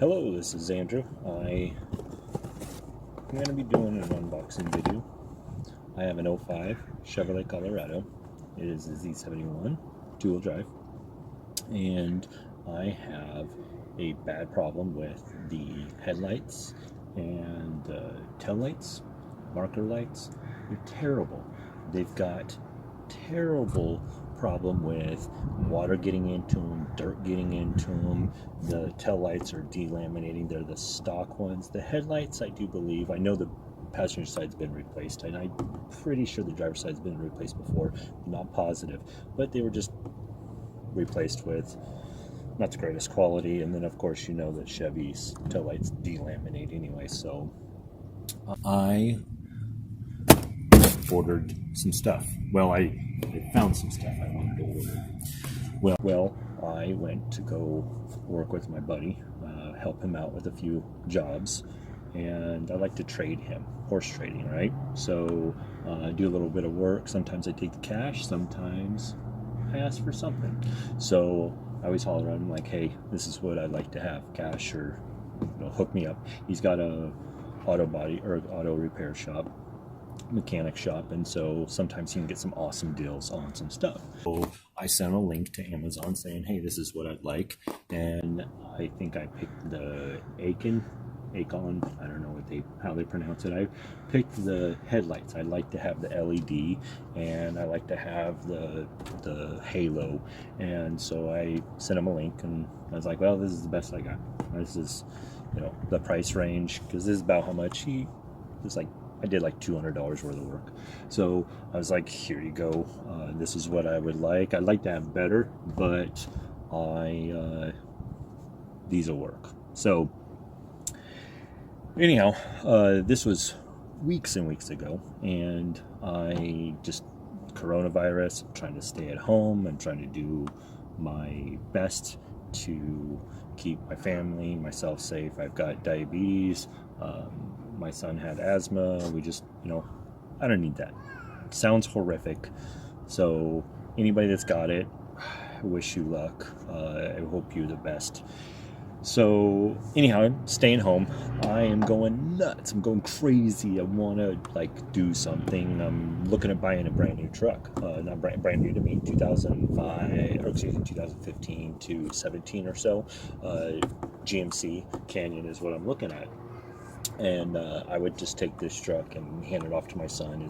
Hello, this is Andrew. I'm going to be doing an unboxing video. I have an 05 Chevrolet Colorado. It is a Z71 dual drive, and I have a bad problem with the headlights and tail lights, marker lights. They're terrible. They've got terrible problem with water getting into them, dirt getting into them. The tail lights are delaminating. They're the stock ones. The headlights, I do believe, I know the passenger side's been replaced, and I'm pretty sure the driver's side's been replaced before. I'm not positive, but they were just replaced with not the greatest quality. And then of course you know that Chevy's tail lights delaminate anyway, so I ordered some stuff. Well, I found some stuff I wanted to order. Well, I went to go work with my buddy, help him out with a few jobs, and I like to trade him, horse trading, right? So I do a little bit of work. Sometimes I take the cash, sometimes I ask for something. So I always holler at him like, hey, this is what I'd like to have, cash, or hook me up. He's got a auto body or auto repair shop, mechanic shop, and so sometimes you can get some awesome deals on some stuff. So I sent a link to Amazon saying, hey, this is what I'd like, and I think I picked the Acon, I don't know how they pronounce it. I picked the headlights. I like to have the LED, and I like to have the halo, and so I sent him a link, and I was like, well, this is the best I got. This is, the price range, because this is about how much he was like. I did like $200 worth of work. So I was like, here you go. This is what I would like. I'd like to have better, but these will work. So anyhow, this was weeks and weeks ago, and I just, coronavirus, I'm trying to stay at home and trying to do my best to keep my family, myself safe. I've got diabetes. My son had asthma. We just, I don't need that. It sounds horrific. So anybody that's got it, I wish you luck. I hope you're the best. So anyhow, I'm staying home. I am going nuts. I'm going crazy. I want to do something. I'm looking at buying a brand new truck. Not brand new to me. 2015 to 17 or so. GMC Canyon is what I'm looking at. And I would just take this truck and hand it off to my son.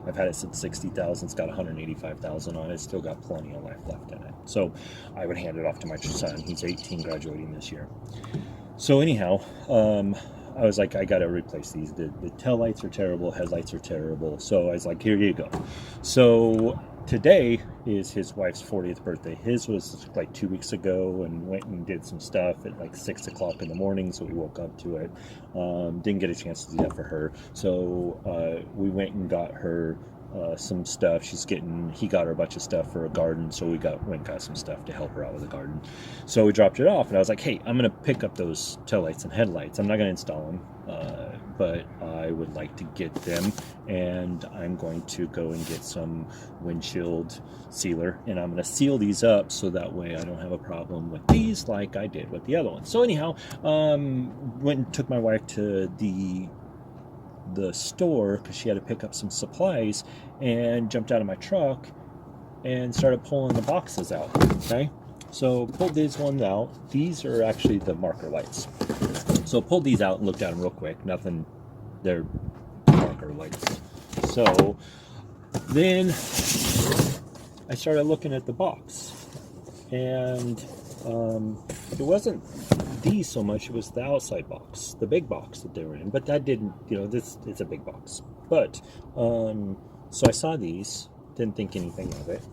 I've had it since 60,000. It's got 185,000 on it. It's still got plenty of life left in it. So I would hand it off to my son. He's 18, graduating this year. So anyhow, I was like, I got to replace these. The tail lights are terrible. Headlights are terrible. So I was like, here you go. So today is his wife's 40th birthday. His was like 2 weeks ago, and went and did some stuff at like 6 o'clock in the morning, so we woke up to it. Didn't get a chance to do that for her, so we went and got her some stuff. He got her a bunch of stuff for a garden, so we went and got some stuff to help her out with the garden. So we dropped it off, and I was like, hey, I'm going to pick up those taillights and headlights. I'm not going to install them, but I would like to get them, and I'm going to go and get some windshield sealer, and I'm going to seal these up so that way I don't have a problem with these like I did with the other ones. So anyhow, went and took my wife to the store because she had to pick up some supplies, and jumped out of my truck and started pulling the boxes out. Okay, so pulled these ones out. These are actually the marker lights. So pulled these out and looked at them real quick. Nothing, they're marker lights. So then I started looking at the box, and it wasn't these so much, it was the outside box, the big box that they were in. But that didn't, this it's a big box. But so I saw these, didn't think anything of it,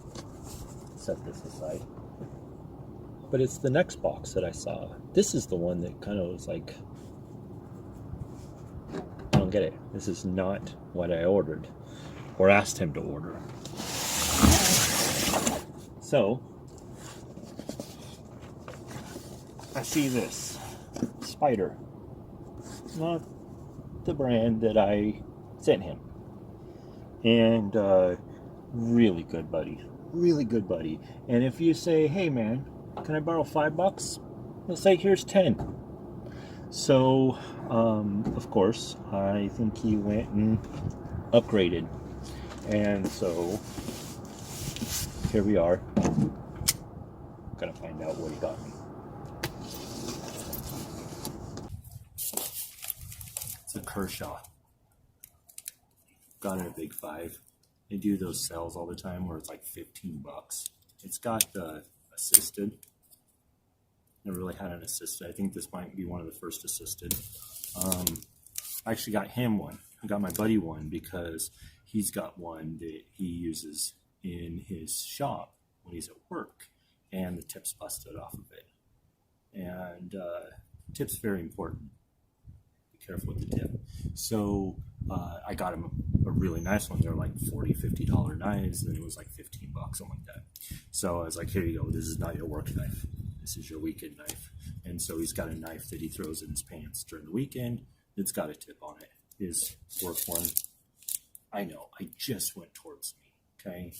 set this aside. But it's the next box that I saw. This is the one that kind of was like, I don't get it. This is not what I ordered or asked him to order. So I see this Spider, not the brand that I sent him, and really good buddy, really good buddy. And if you say, hey man, can I borrow $5? He'll say, here's 10. So, of course, I think he went and upgraded. And so, here we are. Gonna find out what he got me. It's a Kershaw. Got it at Big Five. They do those sales all the time where it's like $15. It's got the assisted. Never really had an assisted. I think this might be one of the first assisted. I actually got him one. I got my buddy one because he's got one that he uses in his shop when he's at work, and the tip's busted off of it. And tip's very important. Be careful with the tip. So I got him a really nice one. They're like $40, $50 knives, and it was like $15, something like that. So I was like, here you go. This is not your work knife. This is your weekend knife. And so he's got a knife that he throws in his pants during the weekend. It's got a tip on it. His work one. I know. I just went towards me. Okay.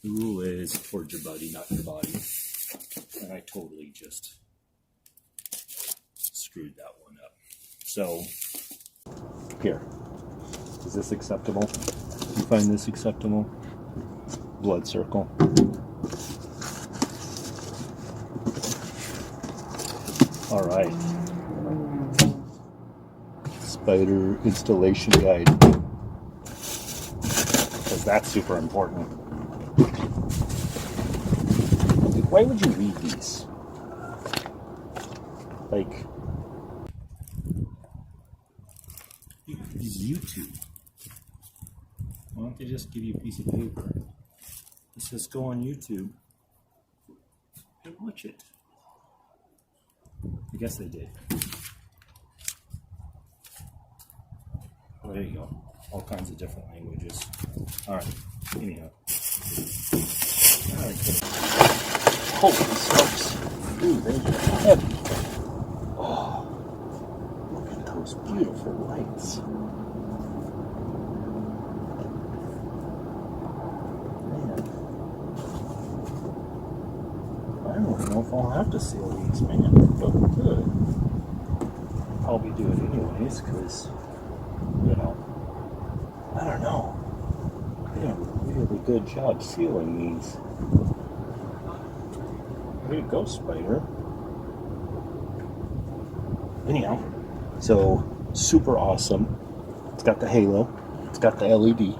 The rule is towards your buddy, not your body. And I totally just screwed that one up. So here. Is this acceptable? You find this acceptable? Blood circle. All right. Spider installation guide. Because that's super important. Why would you read these? Like, you could use YouTube. Why don't they just give you a piece of paper? It says go on YouTube and watch it. I guess they did. Oh, there you go. All kinds of different languages. All right. Anyhow. All right. Holy smokes. Dude, they're heavy. Oh, look at those beautiful lights. Man. I don't know if I'll have to seal these, man, but good. I'll be doing it anyways, because, you know, I don't know. They did a really good job sealing these. Way to go, Spider. Anyhow, so super awesome. It's got the halo. It's got the LED.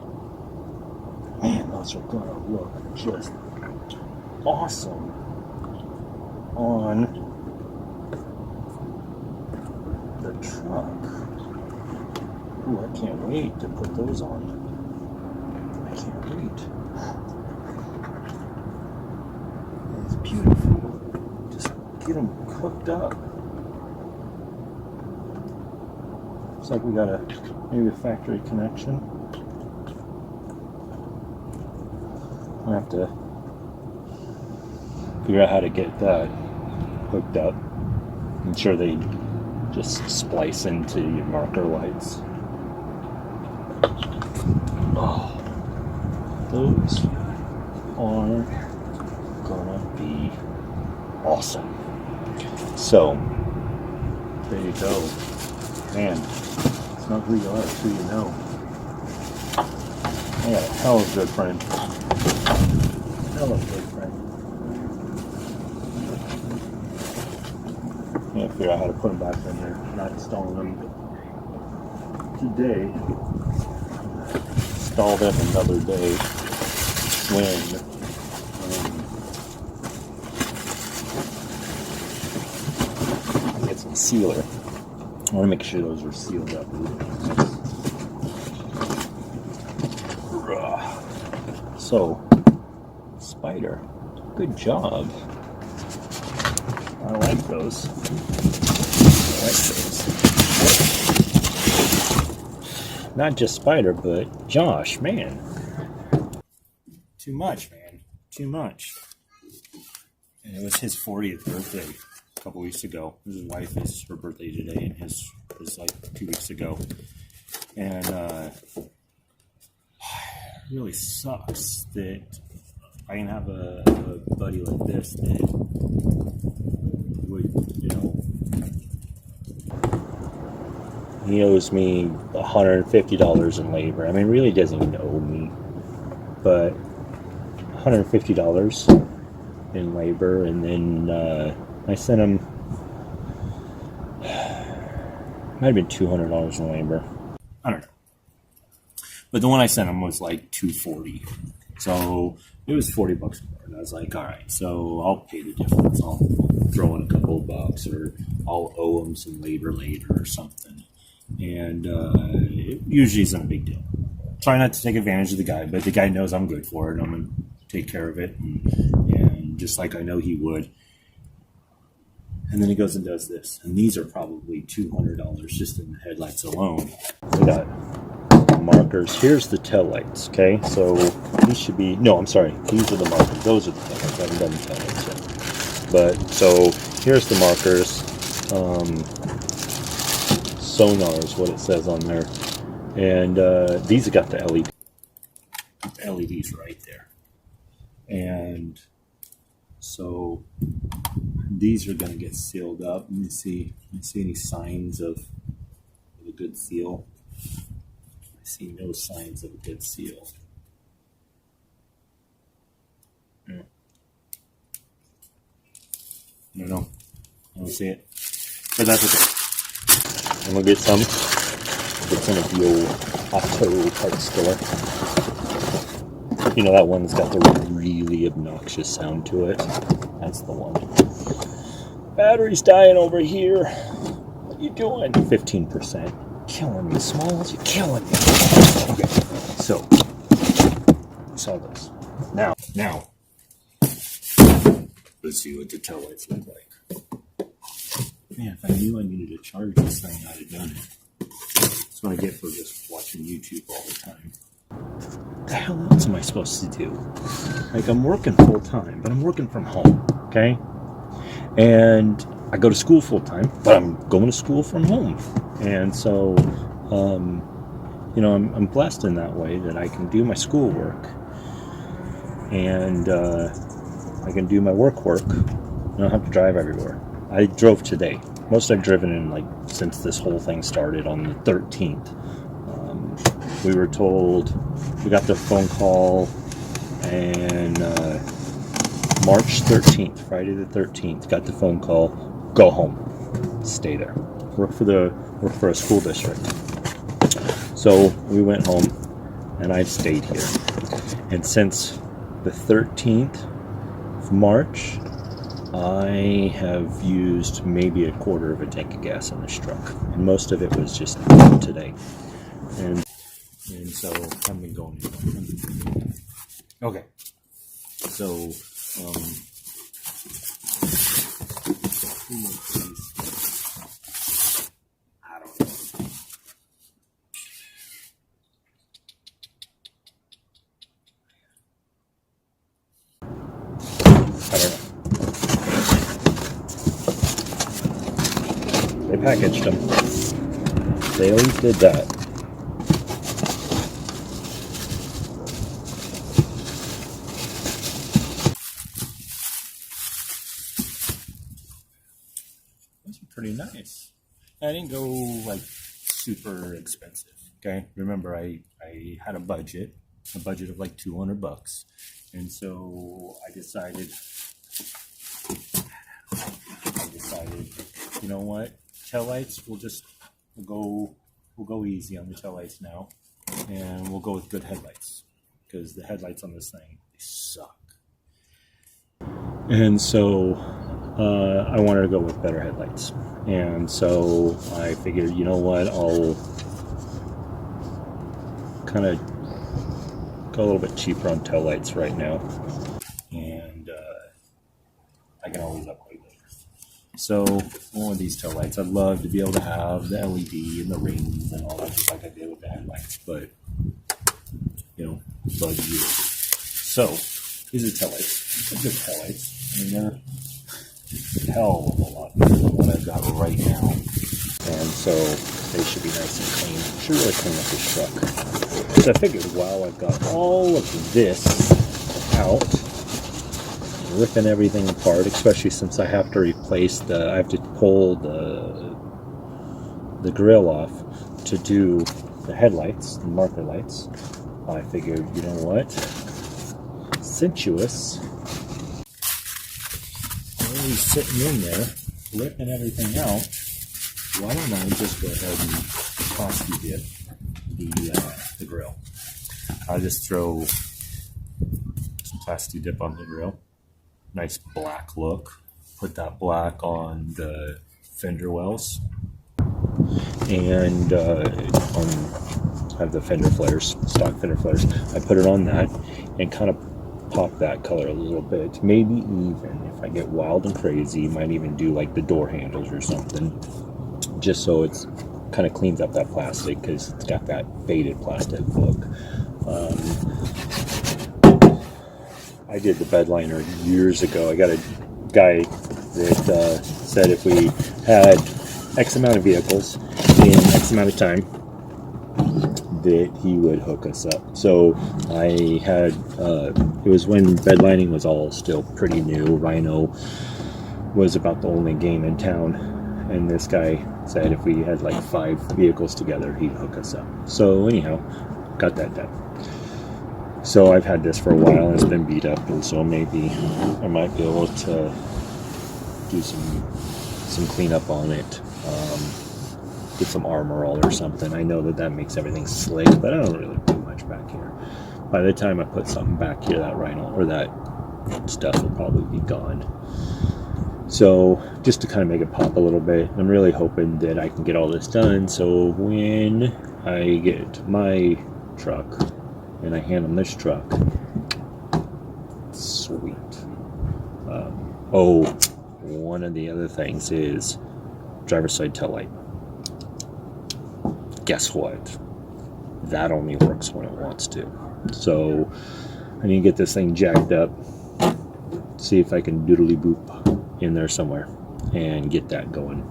Man, those are gonna look just awesome on the truck. Ooh, I can't wait to put those on. I can't wait. It's beautiful. Just get them cooked up. Looks like we got maybe a factory connection. I have to figure out how to get that hooked up. I'm sure they just splice into your marker lights. Oh, those are gonna be awesome. So, there you go. Man, it's not who you are, it's who you know. I got a hell of a good friend. Hell of a good friend. Can't figure out how to put them back in there. Not installing them today. Install them another day when I get some sealer. I want to make sure those are sealed up. So, Spider, good job. I like those. Not just Spider, but Josh, man. Too much, man. Too much. And it was his 40th birthday a couple weeks ago. His wife is her birthday today, and his was like 2 weeks ago. And it really sucks that I can have a buddy like this that would, you know, He owes me $150 in labor. I mean, really doesn't even owe me, but $150 in labor, and then I sent him, might have been $200 in labor. I don't know. But the one I sent him was like $240. So it was $40 more. And I was like, all right, so I'll pay the difference. I'll throw in a couple of bucks, or I'll owe him some labor later or something. And it usually isn't a big deal. Try not to take advantage of the guy, but the guy knows I'm good for it, and I'm going to take care of it. And just like I know he would. And then he goes and does this. And these are probably $200 just in the headlights alone. We got markers. Here's the tail lights, okay? So these should be, no, I'm sorry. These are the markers. Those are the tail lights. I haven't done the tail lights yet. But, so here's the markers. Sonar is what it says on there. And these have got the LEDs right there. And so these are going to get sealed up. Let me see any signs of a good seal. I see no signs of a good seal. I don't know. I don't see it. But that's okay. I'm going to get some. It's in a Dealw Auto parts store. You know, that one's got the really obnoxious sound to it. That's the one. Battery's dying over here. What are you doing? 15%. Killing me, Smalls. You're killing me. Okay, so we saw this. Now, let's see what the tail lights look like. Man, if I knew I needed to charge this thing, I'd have done it. That's what I get for just watching YouTube all the time. What the hell else am I supposed to do? Like, I'm working full time, but I'm working from home, okay? And I go to school full time, but I'm going to school from home. And so, you know, I'm blessed in that way that I can do my schoolwork, and I can do my work. I don't have to drive everywhere. I drove today. Most I've driven in, like, since this whole thing started on the 13th. We were told, we got the phone call, and March 13th, Friday the 13th, got the phone call, go home, stay there, work for a school district. So we went home, and I stayed here. And since the 13th of March, I have used maybe a quarter of a tank of gas in this truck, and most of it was just today. And so I've been going anyway. Okay. So I don't know. They packaged them. They always did that. Those are pretty nice. I didn't go like super expensive. Okay, remember I had a budget of like $200, and so I decided, you know what, taillights, we'll go easy on the taillights now, and we'll go with good headlights, because the headlights on this thing, they suck. And so I wanted to go with better headlights, and so I figured, you know what, I'll kind of go a little bit cheaper on taillights right now, and I can always upgrade later. So one of these taillights, I'd love to be able to have the LED and the rings and all that, just like I did with the headlights, but, you know, bug you. So these are taillights. They're good taillights. I mean, they're a hell of a lot better than what I've got right now. And so they should be nice and clean. Should really clean up this truck. So I figured, wow, I've got all of this out, ripping everything apart, especially since I have to replace I have to pull the grill off. to do the headlights, the marker lights, I figured, you know what? Sensuous. While he's sitting in there, ripping everything out, why don't I just go ahead and plasti dip the grill? I'll just throw some plasti dip on the grill. Nice black look. Put that black on the fender wells. And I have the fender flares, stock fender flares. I put it on that and kind of pop that color a little bit. Maybe even if I get wild and crazy, might even do like the door handles or something, just so it's kind of cleans up that plastic, because it's got that faded plastic look. I did the bed liner years ago. I got a guy that said if we had X amount of vehicles in X amount of time, that he would hook us up. So I had, it was when bed lining was all still pretty new. Rhino was about the only game in town. And this guy said if we had like 5 vehicles together, he'd hook us up. So anyhow, got that done. So I've had this for a while and it's been beat up. And so maybe I might be able to do some cleanup on it. Get some armor all or something. I know that makes everything slick, but I don't really do much back here. By the time I put something back here, that Rhino or that stuff will probably be gone. So just to kind of make it pop a little bit, I'm really hoping that I can get all this done. So when I get my truck and I hand them this truck, sweet. One of the other things is driver's side tail light. Guess what? That only works when it wants to. So I need to get this thing jacked up, see if I can doodly boop in there somewhere and get that going.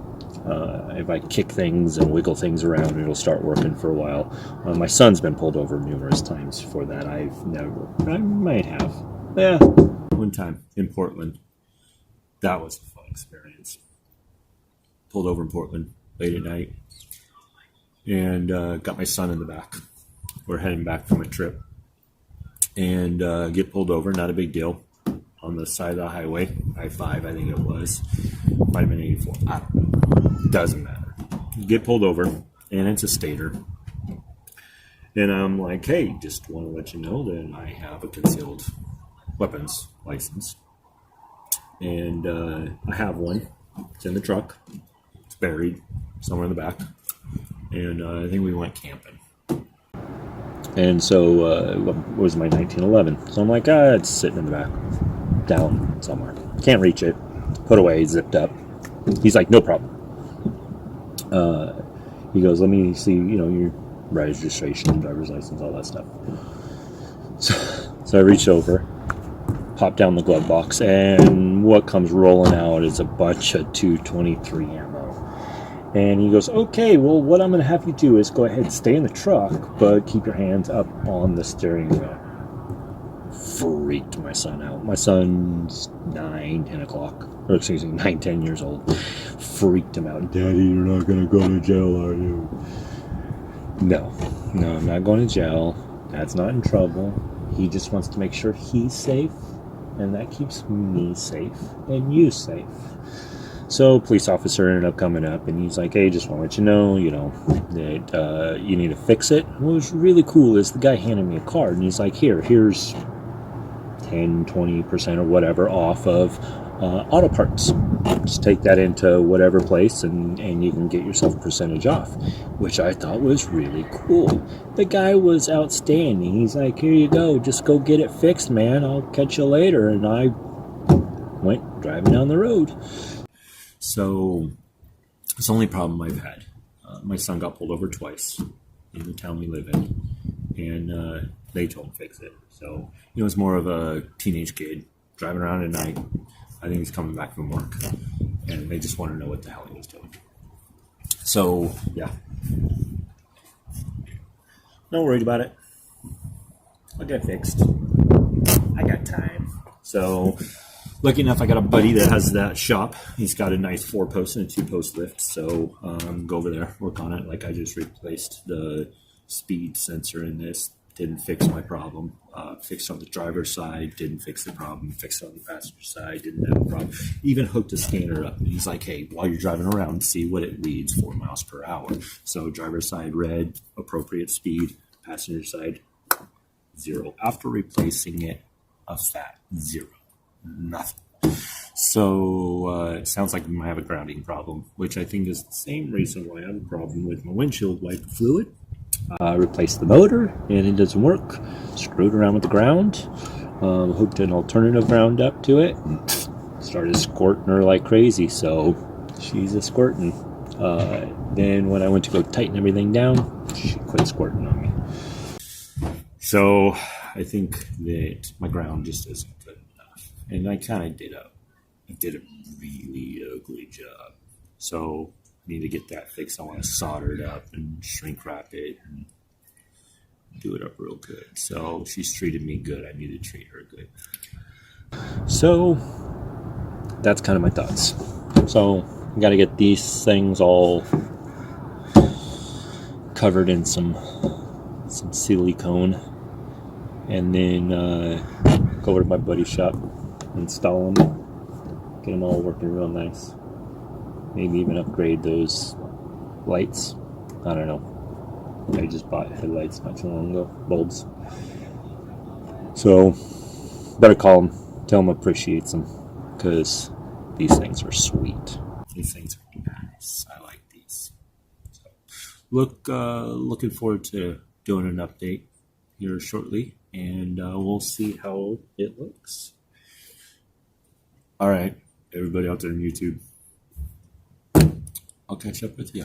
If I kick things and wiggle things around, it'll start working for a while. My son's been pulled over numerous times for that. I might have. Yeah, one time in Portland. That was a fun experience. Pulled over in Portland late at night. And got my son in the back. We're heading back from a trip. And get pulled over, not a big deal. On the side of the highway, I-5, I think it was. Might have been 84. I don't know. Doesn't matter. Get pulled over, and it's a stater. And I'm like, hey, just want to let you know that I have a concealed weapons license. And I have one. It's in the truck. It's buried somewhere in the back. And I think we went camping. And so it was my 1911. So I'm like, it's sitting in the back, down somewhere. Can't reach it. Put away, zipped up. He's like, no problem. He goes, let me see, your registration, driver's license, all that stuff. So I reached over, popped down the glove box, and what comes rolling out is a bunch of 223 ammo. And he goes, okay, well, what I'm going to have you do is go ahead and stay in the truck, but keep your hands up on the steering wheel. Freaked my son out. My son's 9, 10 years old. Freaked him out. Daddy, you're not going to go to jail, are you? No, I'm not going to jail. Dad's not in trouble. He just wants to make sure he's safe, and that keeps me safe and you safe. So police officer ended up coming up, and he's like, hey, just want to let you know, that you need to fix it. What was really cool is the guy handed me a card, and he's like, here's 10, 20% or whatever off of auto parts. Just take that into whatever place, and you can get yourself a percentage off, which I thought was really cool. The guy was outstanding. He's like, here you go, just go get it fixed, man. I'll catch you later. And I went driving down the road. So it's the only problem I've had. My son got pulled over twice in the town we live in, and they told him to fix it. So it was more of a teenage kid driving around at night. I think he's coming back from work, and they just want to know what the hell he was doing. So yeah, not worried about it. I'll get it fixed. I got time. So lucky enough, I got a buddy that has that shop. He's got a nice 4-post and a 2-post lift. So go over there, work on it. Like I just replaced the speed sensor in this. Didn't fix my problem. Fixed on the driver's side, didn't fix the problem. Fixed on the passenger side, didn't have a problem. Even hooked a scanner up. And he's like, hey, while you're driving around, see what it reads, 4 miles per hour. So driver's side red, appropriate speed. Passenger side 0. After replacing it, a fat 0. Nothing. So it sounds like we might have a grounding problem, which I think is the same reason why I have a problem with my windshield wiper fluid. Replaced the motor and it doesn't work. Screwed around with the ground. Hooked an alternative ground up to it. And started squirting her like crazy. So she's a squirting. Then when I went to go tighten everything down, she quit squirting on me. So I think that my ground just isn't good enough. And I kind of did a really ugly job. So I need to get that fixed. I want to solder it up and shrink wrap it and do it up real good. So she's treated me good. I need to treat her good. So that's kind of my thoughts. So I got to get these things all covered in some silicone, and then go over to my buddy's shop, install them, get them all working real nice. Maybe even upgrade those lights. I don't know. I just bought headlights not too long ago, bulbs. So better call him, tell him appreciates them, because these things are sweet. These things are nice. I like these. So looking forward to doing an update here shortly, and we'll see how it looks. All right, everybody out there on YouTube, I'll catch up with you.